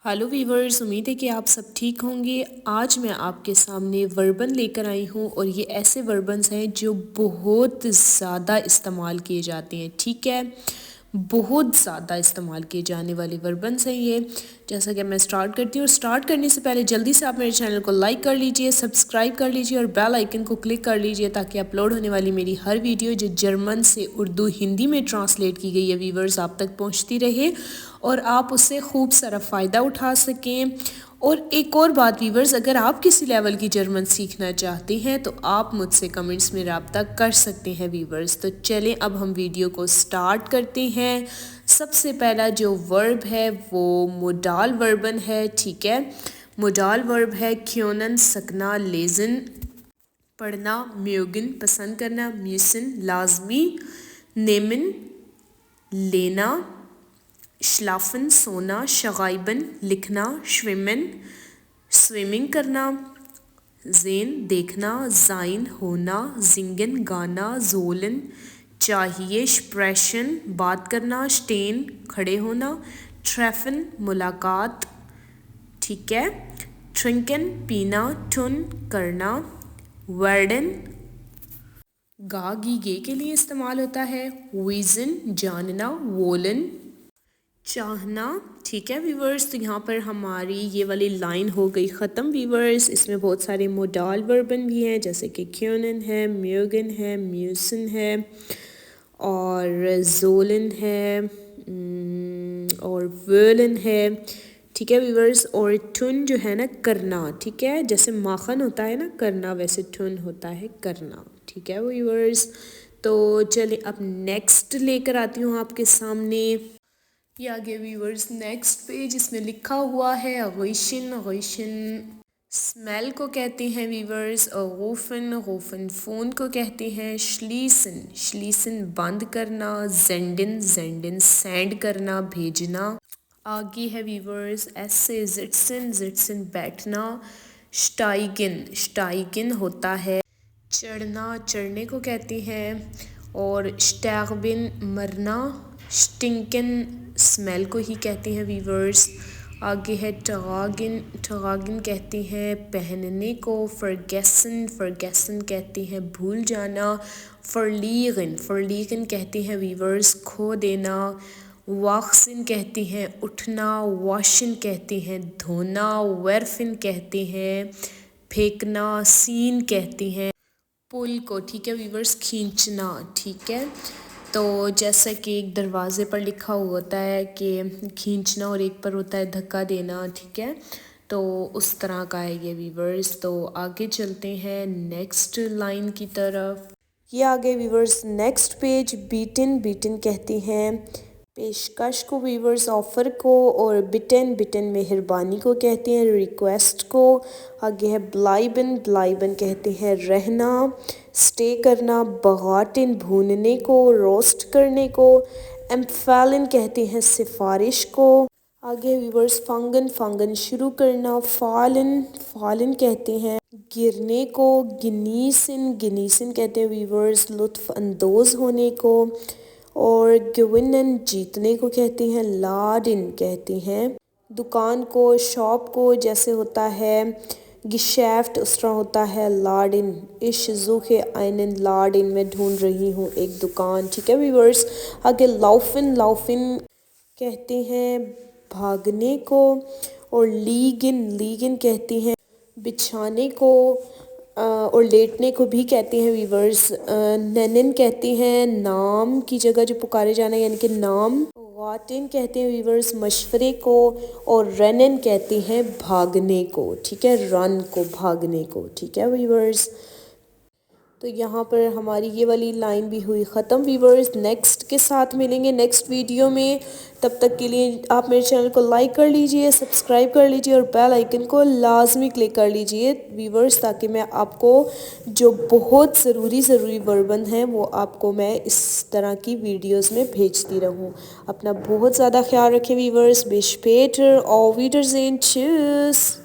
Hello viewers, उम्मीद है कि आप सब ठीक होंगे। आज मैं आपके सामने वर्बन लेकर आई हूँ और ये ऐसे वर्बन्स हैं जो बहुत ज़्यादा इस्तेमाल किए जाते हैं। ठीक है, बहुत ज़्यादा इस्तेमाल किए जाने वाले वर्बन्स हैं ये। जैसा कि मैं स्टार्ट करती हूँ, स्टार्ट करने से पहले जल्दी से आप मेरे चैनल को लाइक कर लीजिए, सब्सक्राइब कर लीजिए और बेल आइकन को क्लिक कर लीजिए ताकि अपलोड होने वाली मेरी हर वीडियो जो जर्मन से उर्दू हिंदी में ट्रांसलेट की गई है वीवर्स आप तक पहुँचती रहे और आप उससे खूब सारा फ़ायदा उठा सकें। और एक और बात वीवर्स, अगर आप किसी लेवल की जर्मन सीखना चाहते हैं तो आप मुझसे कमेंट्स में रब्ता कर सकते हैं वीवर्स। तो चलें अब हम वीडियो को स्टार्ट करते हैं। सबसे पहला जो वर्ब है वो मोडाल वर्बन है। ठीक है, मोडाल वर्ब है ख्योनन सकना लेजन, पढ़ना, म्योगन पसंद करना, म्यूसन लाजमी, नेमन लेना, श्लाफन सोना, शगाइबन लिखना, श्विमन स्विमिंग करना, जेन देखना, जाइन होना, जिंगन गाना, जोलन चाहिए, स्प्रेशन बात करना, स्टेन खड़े होना, ट्रेफन मुलाकात। ठीक है, ट्रिंकन पीना, टुन करना, वर्डन गा गी गे के लिए इस्तेमाल होता है, विजन जानना, वोलन चाहना। ठीक है वीवर्स, तो यहाँ पर हमारी ये वाली लाइन हो गई ख़त्म वीवर्स। इसमें बहुत सारे मोडाल वर्बन भी हैं जैसे कि क्योनन है, म्योगन है, म्यूसन है और जोलन है और वर्लन है। ठीक है वीवर्स, और टुन जो है ना करना। ठीक है, जैसे माखन होता है ना करना, वैसे टुन होता है करना। ठीक है वीवर्स, तो चलिए अब नेक्स्ट लेकर आती हूँ आपके सामने। ये आगे वीवर्स नेक्स्ट पेज, इसमें लिखा हुआ है गैशन। गैशन स्मेल को कहते हैं वीवर्स। गोफन गोफन फ़ोन को कहते हैं। श्लीसन श्लीसन बंद करना। जेंडन जेंडन सेंड करना भेजना। आगे है वीवर्स ऐसे जिट्सन जिट्सन बैठना। स्टाइगन स्टाइगन होता है चढ़ना, चढ़ने को कहते हैं। और स्टैगबिन मरना, स्टिंकन स्मेल को ही कहते हैं वीवर्स। आगे है टगागिन टगागिन कहते हैं पहनने को। फरगेसन फरगेसन कहते हैं भूल जाना। फरलीगन फरलीगन कहते हैं वीवर्स खो देना। वाक्सिन कहते हैं उठना। वाशन कहते हैं धोना। वेरफिन कहते हैं फेंकना। सीन कहते हैं पुल को। ठीक है वीवर्स, खींचना। ठीक है, तो जैसा कि एक दरवाजे पर लिखा हुआ होता है कि खींचना और एक पर होता है धक्का देना। ठीक है, तो उस तरह का है ये वीवर्स। तो आगे चलते हैं नेक्स्ट लाइन की तरफ। ये आगे वीवर्स नेक्स्ट पेज। बीटन बीटन कहते हैं पेशकश को वीवर्स, ऑफ़र को। और बिटन बिटन मेहरबानी को कहते हैं, रिक्वेस्ट को। आगे है ब्लाइबन ब्लाइबन कहते हैं रहना, स्टे करना। बगाटिन भूनने को, रोस्ट करने को। एम्फेलिन कहते हैं सिफारिश को। आगे वीवर्स फंगन फंगन शुरू करना। फालन फालन कहते हैं गिरने को। गिनीसिन गिनीसिन कहते हैं वीवर्स लुत्फ अंदोज़ होने को। और गविनन जीतने को कहते हैं। लाडिन कहते हैं दुकान को, शॉप को। जैसे होता है गिशैफ्ट उस तरह होता है लाडिन। इश ज़ुखे आइनन लाडिन, मैं ढूंढ रही हूँ एक दुकान। ठीक है वीवर्स, आगे लाउफिन लाउफिन कहते हैं भागने को। और लीगिन लीगिन कहते हैं बिछाने को। और लेटने को भी कहते हैं वीवर्स। ननन कहते हैं नाम की जगह जो पुकारे जाना, यानी कि नाम। वाटिन कहते हैं वीवर्स मशवरे को। और रनन कहते हैं भागने को। ठीक है, रन को भागने को। ठीक है वीवर्स, तो यहाँ पर हमारी ये वाली लाइन भी हुई ख़त्म वीवर्स। नेक्स्ट के साथ मिलेंगे नेक्स्ट वीडियो में। तब तक के लिए आप मेरे चैनल को लाइक कर लीजिए, सब्सक्राइब कर लीजिए और बेल आइकन को लाजमी क्लिक कर लीजिए वीवर्स, ताकि मैं आपको जो बहुत ज़रूरी वर्बन हैं वो आपको मैं इस तरह की वीडियोस में भेजती रहूँ। अपना बहुत ज़्यादा ख्याल रखें वीवर्स। बिश पेटर और वीडरज़ेन चूस।